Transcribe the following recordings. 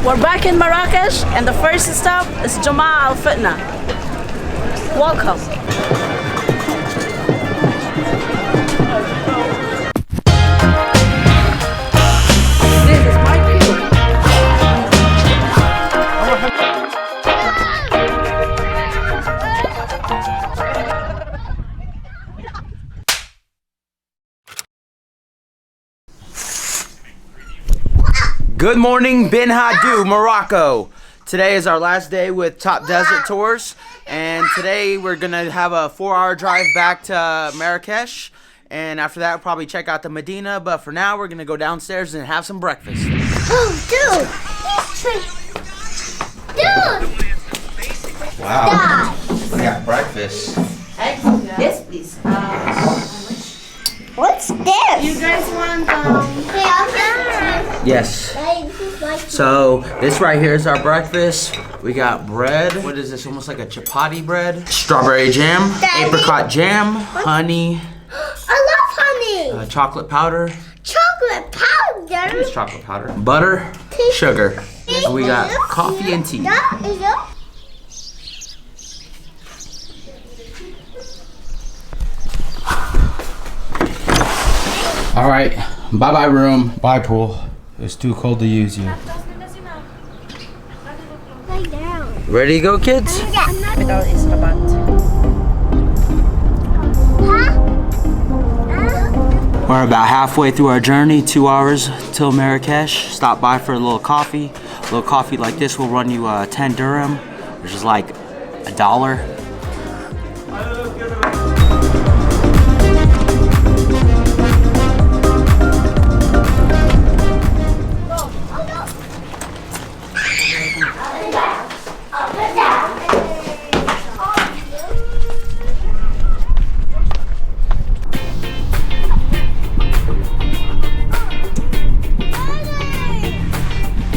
We're back in Marrakech, and the first stop is Jama'a Al Fitna. Welcome. This is my people. Good morning, Bin Hadou, Morocco. Today is our last day with Top Desert Tours, and today we're gonna have a 4-hour drive back to Marrakech, and after that we'll probably check out the Medina, but for now we're gonna go downstairs and have some breakfast. Oh, dude! Wow, we got breakfast. Yes, please. What's this? You guys want Yes. So this right here is our breakfast. We got bread. What is this? Almost like a chapati bread. Strawberry jam, apricot jam, honey. I love honey. Chocolate powder. Chocolate powder. It's chocolate powder. Butter, sugar. So we got coffee and tea. That is it. All right, bye-bye room, bye pool. It's too cold to use you. Lay down. Ready to go, kids? Middle is Rabat. We're about halfway through our journey, 2 hours till Marrakech. Stop by for a little coffee. A little coffee like this will run you 10 dirham, which is like $1.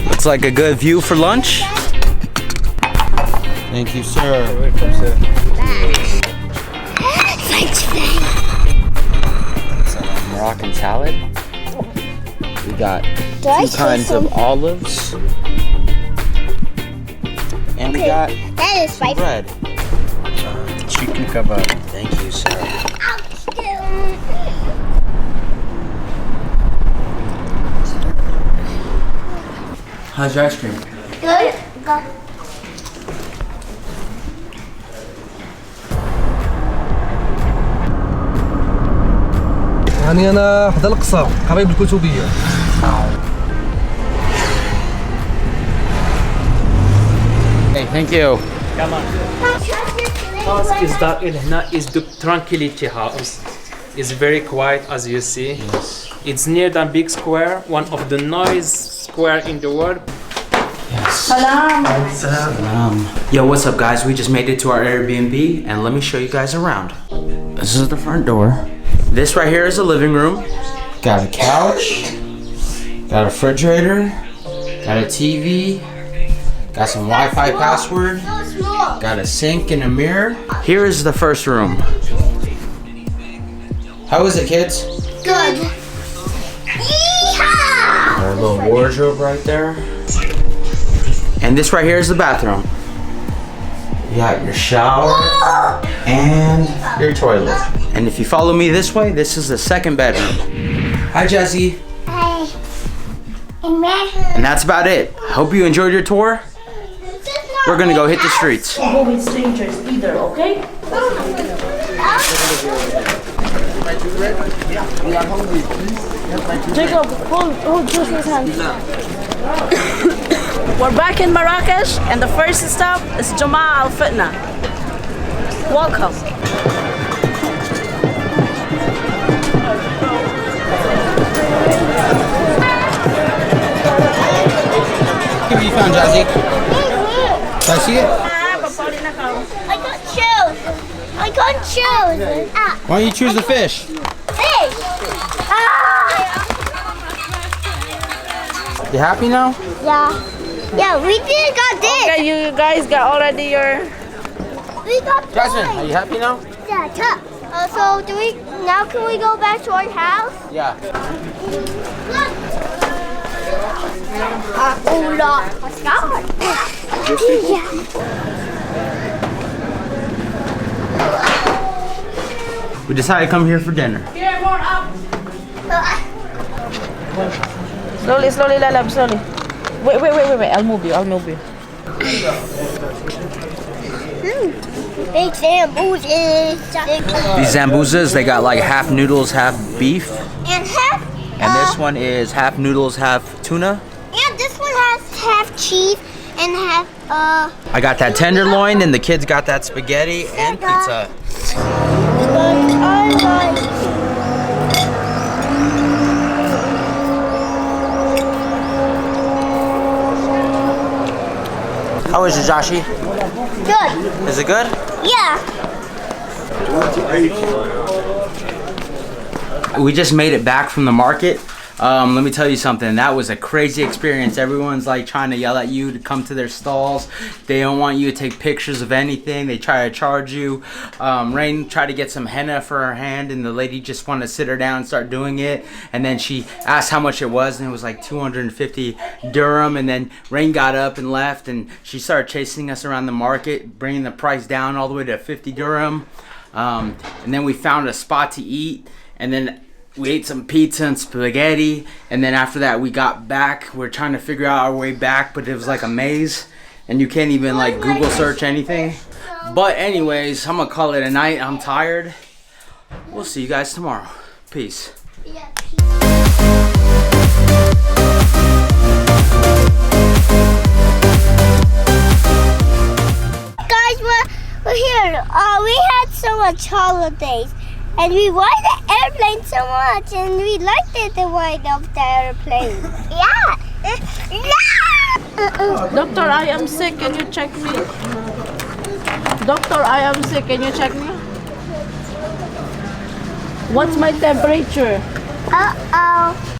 Looks like a good view for lunch. Thank you, sir. Thanks, Moroccan salad. We got Do I 2 see kinds some? of olives. And we got That is some spicy. bread. Chicken kebab. Thank you, sir. Ouch, dude. How's your ice cream? Good. Go. يعني أنا حدا القصر قريب الكتبية. Hey, thank you. House is dark and هنا is the tranquility house. It's very quiet as you see. It's near the big square, one of the noise square in the world. Yo, what's up, guys? We just made it to our Airbnb, and let me show you guys around. This is the front door. This right here is the living room. Got a couch, got a refrigerator, got a TV, got some Wi-Fi password, got a sink and a mirror. Here is the first room. How is it, kids? Good. Yeehaw! Got a little wardrobe right there. And this right here is the bathroom. You got your shower and your toilet. And if you follow me this way, this is the second bedroom. Hi, Jesse. Hey. And that's about it. Hope you enjoyed your tour. We're gonna go hit the streets. Go with strangers either, okay? Jacob, hold Josh's hand. We're back in Marrakech, and the first stop is Jama'a Al Fitna. Welcome. What have you found, Jazzy? Can I see it? I got shoes. I got shoes. Ah, Why don't you choose the fish? fish. Ah. You happy now? Yeah. Yeah, we did got this. Okay, you guys got already your... We got Jasmine, toys. are you happy now? Yeah, so do we now? Can we go back to our house? Yeah. Look. Let's go. We decided to come here for dinner. Slowly, slowly, Lalab, slowly. Wait. I'll move you. Big Zamboozas. These Zambuzas, they got like half noodles, half beef. And half. And this one is half noodles, half tuna. And this one has half cheese and half I got that tenderloin, and the kids got that spaghetti and pizza. How is it, Joshi? Good. Is it good? Yeah. We just made it back from the market. Let me tell you something. That was a crazy experience. Everyone's like trying to yell at you to come to their stalls. They don't want you to take pictures of anything. They try to charge you. Rain tried to get some henna for her hand, and the lady just wanted to sit her down and start doing it. And then she asked how much it was, and it was like 250 dirham. And then Rain got up and left, and she started chasing us around the market, bringing the price down all the way to 50 dirham. And then we found a spot to eat, and then we ate some pizza and spaghetti, and then after that we got back. We're trying to figure out our way back, but it was like a maze, and you can't even like Google search anything. But anyways, I'm gonna call it a night. I'm tired. We'll see you guys tomorrow. Peace. Guys, we're here. We had so much holidays. And we ride the airplane so much, and we liked it to ride off the airplane. Yeah! Doctor, I am sick. Can you check me? Doctor, I am sick. Can you check me? What's my temperature? Uh-oh.